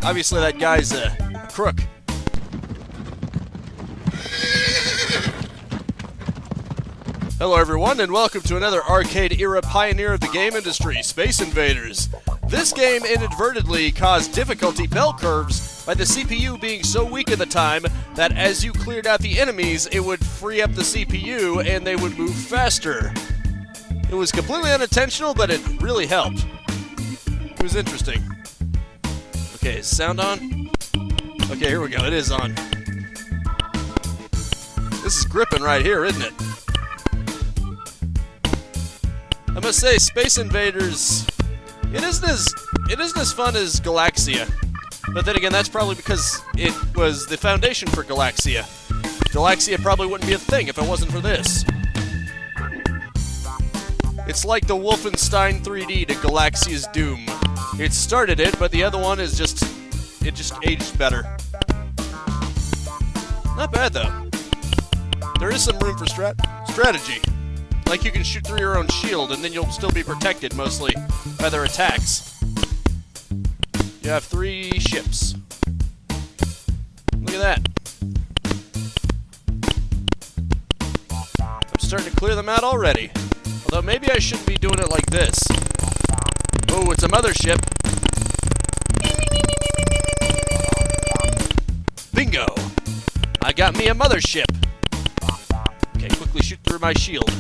obviously that guy's a crook. Hello everyone, and welcome to another arcade-era pioneer of the game industry, Space Invaders. This game inadvertently caused difficulty bell curves by the CPU being so weak at the time that as you cleared out the enemies, it would free up the CPU and they would move faster. It was completely unintentional, but it really helped. It was interesting. Okay, is sound on? Okay, here we go, it is on. This is gripping right here, isn't it? I must say, Space Invaders, it isn't as fun as Galaxia. But then again, that's probably because it was the foundation for Galaxia. Galaxia probably wouldn't be a thing if it wasn't for this. It's like the Wolfenstein 3D to Galaxia's Doom. It started it, but the other one is just aged better. Not bad though. There is some room for strategy. Like you can shoot through your own shield and then you'll still be protected mostly by their attacks. You have 3 ships. Look at that. I'm starting to clear them out already. Although maybe I shouldn't be doing it like this. Oh, it's a mothership. Bingo! I got me a mothership. Okay, quickly shoot through my shield.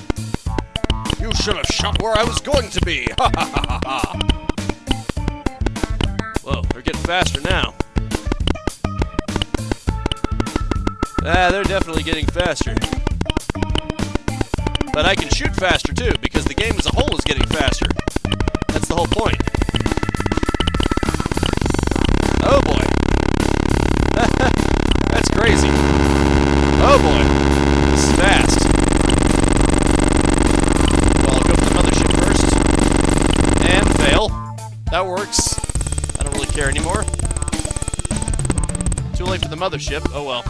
You should have shot where I was going to be! Ha ha ha ha ha! Whoa, they're getting faster now. Ah, they're definitely getting faster. But I can shoot faster too, because the game as a whole is getting faster. That's the whole point. Oh boy. That's crazy. Oh boy. This is fast. Well, I'll go for the mothership first. And fail. That works. I don't really care anymore. Too late for the mothership. Oh well.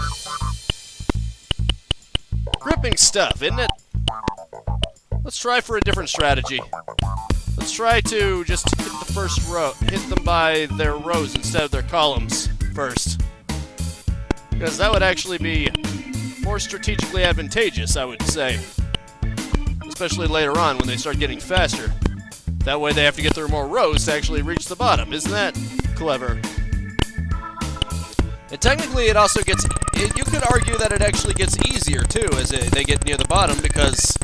Gripping stuff, isn't it? Let's try for a different strategy. Let's try to just hit the first row. Hit them by their rows instead of their columns first. Because that would actually be more strategically advantageous, I would say. Especially later on when they start getting faster. That way they have to get through more rows to actually reach the bottom. Isn't that clever? And technically it also gets... You could argue that it actually gets easier too as they get near the bottom because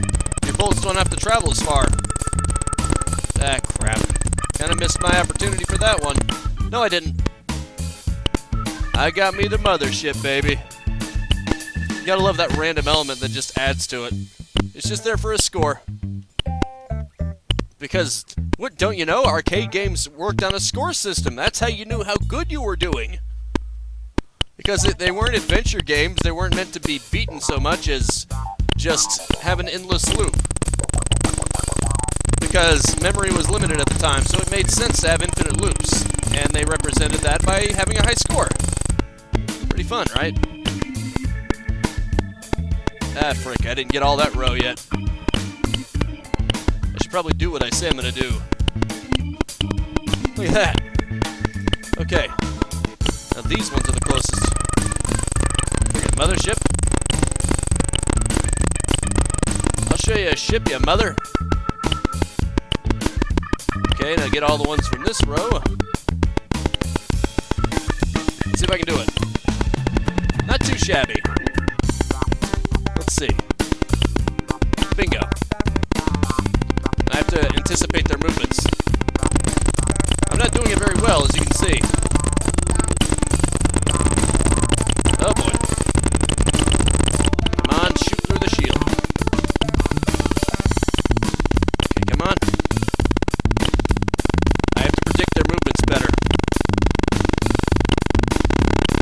your bullets don't have to travel as far. Ah, crap. Kinda missed my opportunity for that one. No, I didn't. I got me the mothership, baby. You gotta love that random element that just adds to it. It's just there for a score. Because, what don't you know? Arcade games worked on a score system. That's how you knew how good you were doing. Because they weren't adventure games. They weren't meant to be beaten so much as just have an endless loop. Because memory was limited at the time, so it made sense to have infinite loops. And they represented that by having a high score. Pretty fun, right? Ah, frick, I didn't get all that row yet. I should probably do what I say I'm gonna do. Look at that. Okay. Now these ones are the closest. Mothership. I'll show you a ship, you mother. Okay, now get all the ones from this row. Let's see if I can do it. Not too shabby. Let's see. Bingo. I have to anticipate their movements. I'm not doing it very well, as you can see. Oh boy. Come on, shoot through the shield. Okay, come on. I have to predict their movements better.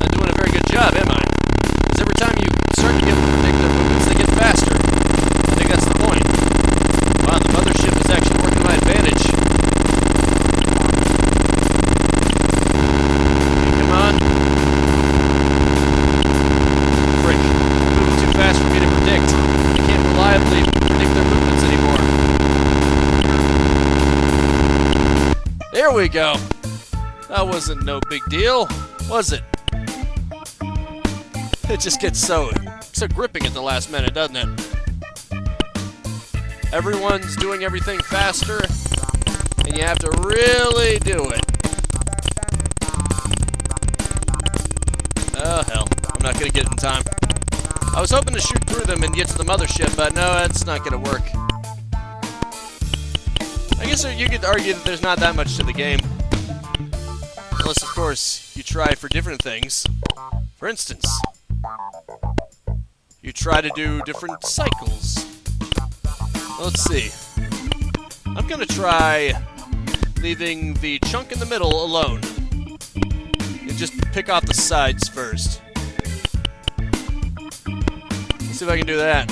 Not doing a very good job, am I? Because every time you start to be able to predict their movements, they get faster. I think that's the point. Wow, the mothership is actually working to my advantage. Okay, come on. Frick. Moving too fast for me to predict. I can't reliably predict their movements anymore. There we go. That wasn't no big deal, was it? It just gets so gripping at the last minute, doesn't it? Everyone's doing everything faster, and you have to really do it. Oh, hell. I'm not going to get it in time. I was hoping to shoot through them and get to the mothership, but no, that's not going to work. I guess you could argue that there's not that much to the game. Unless, of course, you try for different things. For instance, you try to do different cycles. Let's see. I'm going to try leaving the chunk in the middle alone. And just pick off the sides first. Let's see if I can do that.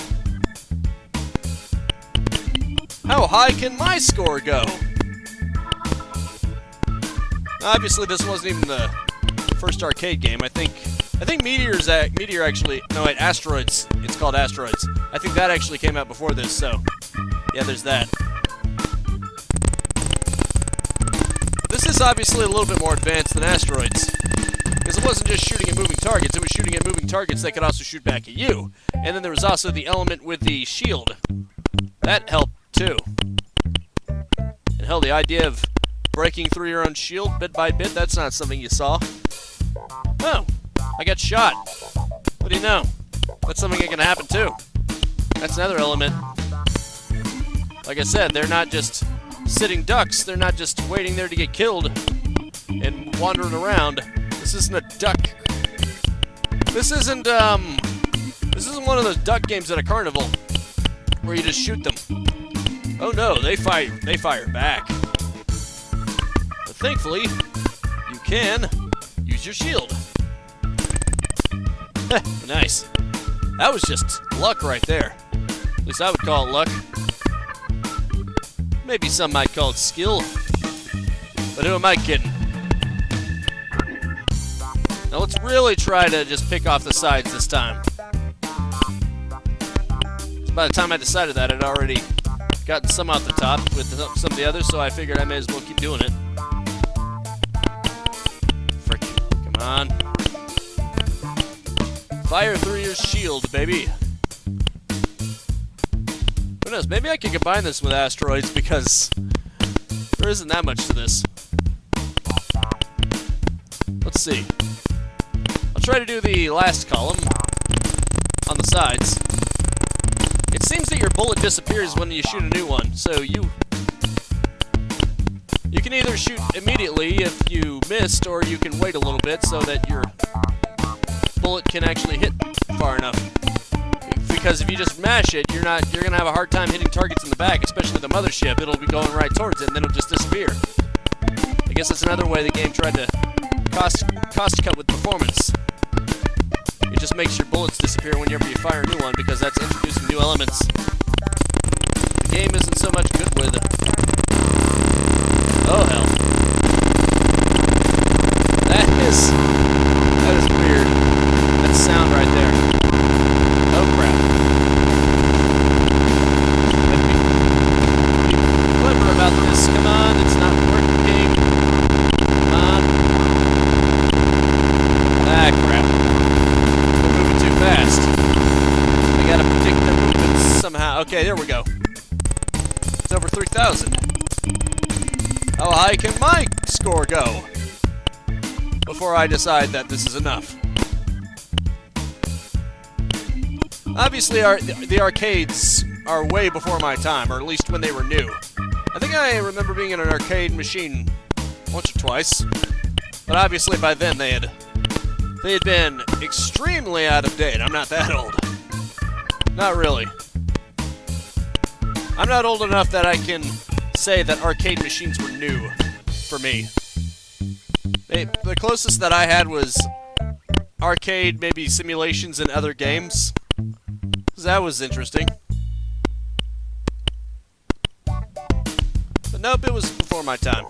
How high can my score go? Obviously, this wasn't even the first arcade game. I think Meteor actually... No, wait, Asteroids. It's called Asteroids. I think that actually came out before this, so... Yeah, there's that. This is obviously a little bit more advanced than Asteroids. Because it wasn't just shooting at moving targets, it was shooting at moving targets that could also shoot back at you. And then there was also the element with the shield. That helped, too. And hell, the idea of breaking through your own shield bit by bit, that's not something you saw. Oh, I got shot. What do you know? That's something that can happen, too. That's another element. Like I said, they're not just sitting ducks. They're not just waiting there to get killed and wandering around. This isn't a duck. This isn't one of those duck games at a carnival where you just shoot them. Oh no, they fire back. But thankfully, you can use your shield. Nice. That was just luck right there. At least I would call it luck. Maybe some might call it skill. But who am I kidding? Now let's really try to just pick off the sides this time. By the time I decided that, I'd already gotten some off the top with some of the others, so I figured I may as well keep doing it. Frick. Come on. Fire through your shield, baby. Who knows? Maybe I can combine this with Asteroids because there isn't that much to this. Let's see. I'll try to do the last column on the sides. It seems that your bullet disappears when you shoot a new one, so you can either shoot immediately if you missed, or you can wait a little bit so that your bullet can actually hit far enough. Because if you just mash it, you're gonna have a hard time hitting targets in the back, especially the mothership. It'll be going right towards it, and then it'll just disappear. I guess that's another way the game tried to cost cut with performance. It just makes your bullets disappear whenever you fire a new one, because that's introducing new elements. The game isn't so much good with... Oh, hell. That is weird. That sound right there. Oh, crap. Let's be clever about this. Come on, it's not working. Come on. Ah, crap. Fast. I gotta predict their movements somehow. Okay, there we go. It's over 3,000. How high can my score go before I decide that this is enough? Obviously, the arcades are way before my time, or at least when they were new. I think I remember being in an arcade machine once or twice, but obviously by then they had been extremely out of date. I'm not that old. Not really. I'm not old enough that I can say that arcade machines were new for me. The closest that I had was arcade, maybe simulations in other games. That was interesting. But nope, it was before my time.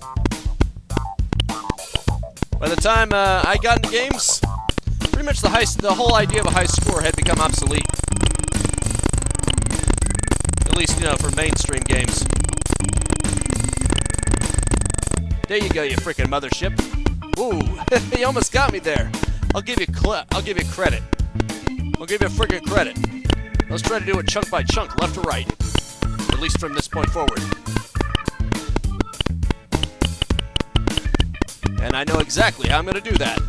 By the time I got into games, pretty much the whole idea of a high score had become obsolete. At least, you know, for mainstream games. There you go, you frickin' mothership. Ooh, he almost got me there. I'll give you credit. I'll give you a friggin' credit. Let's try to do it chunk by chunk, left to right. At least from this point forward. And I know exactly how I'm going to do that.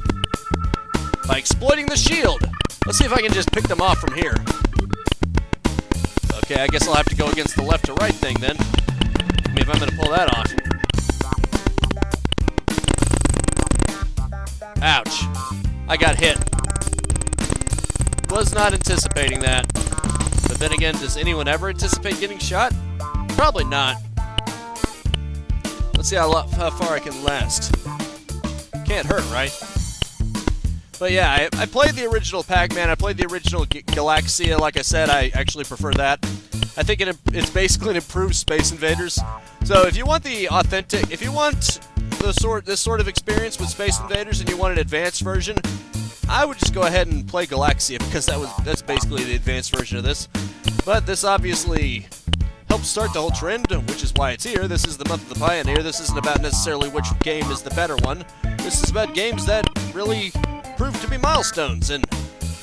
By exploiting the shield. Let's see if I can just pick them off from here. Okay, I guess I'll have to go against the left to right thing then. I mean, if I'm going to pull that off. Ouch. I got hit. Was not anticipating that. But then again, does anyone ever anticipate getting shot? Probably not. Let's see how far I can last. Can't hurt, right? But yeah, I played the original Pac-Man, I played the original Galaxia. Like I said, I actually prefer that. I think it's basically an improved Space Invaders. So if you want the authentic, if you want this sort of experience with Space Invaders and you want an advanced version, I would just go ahead and play Galaxia, because that's basically the advanced version of this. But this obviously helps start the whole trend, which is why it's here. This is the month of the Pioneer. This isn't about necessarily which game is the better one. This is about games that really proved to be milestones, and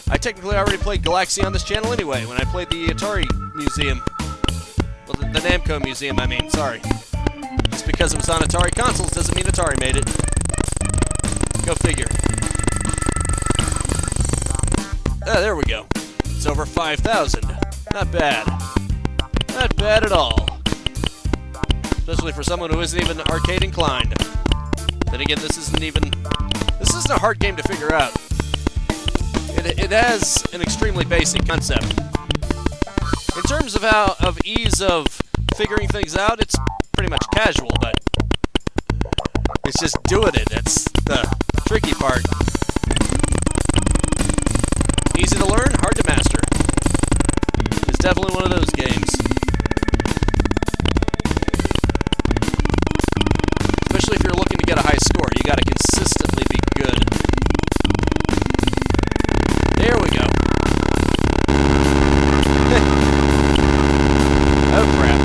I technically already played Galaxia on this channel anyway, when I played the Atari Museum. Well, the Namco Museum, I mean, sorry. Just because it was on Atari consoles doesn't mean Atari made it. Go figure. Ah, there we go. It's over 5,000. Not bad. Not bad at all. Especially for someone who isn't even arcade inclined. Then again, this isn't a hard game to figure out. It has an extremely basic concept. In terms of ease of figuring things out, it's pretty much casual, but it's just doing it. That's the tricky part. Easy to learn, hard to master. It's definitely one of those games. Especially if you're looking to get a high score, you gotta consistently be good. There we go. Oh crap.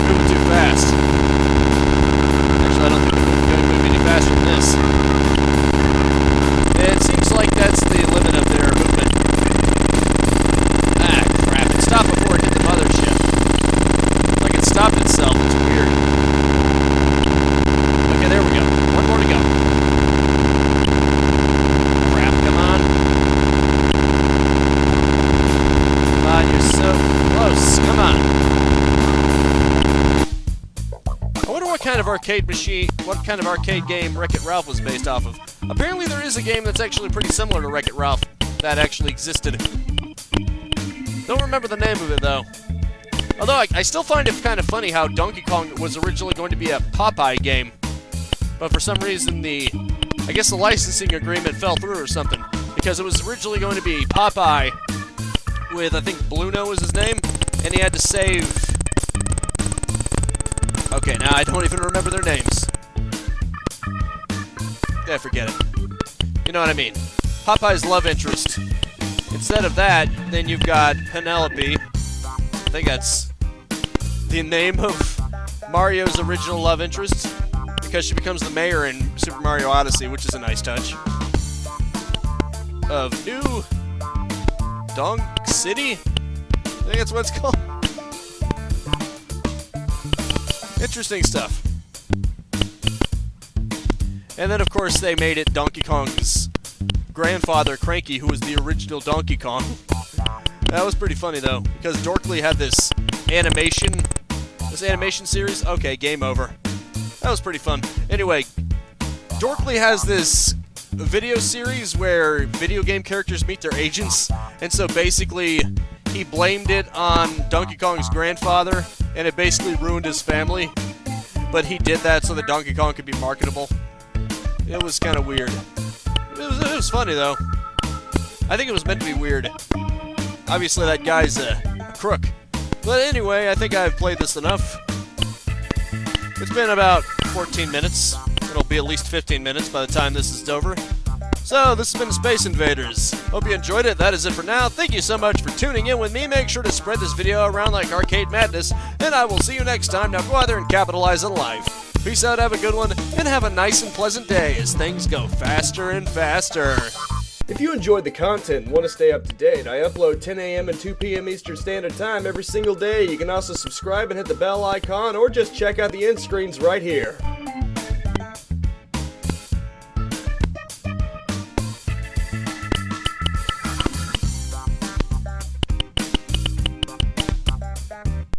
Moving too fast. Actually, I don't think we're going to move any faster than this. It seems like that's the limit of their movement. Ah, crap. It stopped before it hit the mothership. Like it stopped itself. It's weird. Okay, there we go. One more to go. Crap, come on. Come on, you're so close. Come on. I wonder what kind of arcade game Wreck-It Ralph was based off of. Apparently there is a game that's actually pretty similar to Wreck-It Ralph that actually existed. Don't remember the name of it, though. Although, I still find it kind of funny how Donkey Kong was originally going to be a Popeye game. But for some reason, I guess the licensing agreement fell through or something. Because it was originally going to be Popeye with, I think, Bluno was his name. And he had to save... Okay, now I don't even remember their names. Yeah, forget it. You know what I mean. Popeye's love interest. Instead of that, then you've got Penelope. I think that's the name of Mario's original love interest, because she becomes the mayor in Super Mario Odyssey, which is a nice touch. Of New Donk City? I think that's what it's called. Interesting stuff. And then, of course, they made it Donkey Kong's grandfather, Cranky, who was the original Donkey Kong. That was pretty funny, though, because Dorkly had this animation series. Okay, game over. That was pretty fun. Anyway, Dorkly has this video series where video game characters meet their agents, and so basically he blamed it on Donkey Kong's grandfather, and it basically ruined his family. But he did that so that Donkey Kong could be marketable. It was kind of weird. It was funny, though. I think it was meant to be weird. Obviously, that guy's a crook. But anyway, I think I've played this enough. It's been about 14 minutes. It'll be at least 15 minutes by the time this is over. So, this has been Space Invaders. Hope you enjoyed it. That is it for now. Thank you so much for tuning in with me. Make sure to spread this video around like arcade madness, and I will see you next time. Now go out there and capitalize on life. Peace out, have a good one, and have a nice and pleasant day as things go faster and faster. If you enjoyed the content and want to stay up to date, I upload 10 a.m. and 2 p.m. Eastern Standard Time every single day. You can also subscribe and hit the bell icon, or just check out the end screens right here.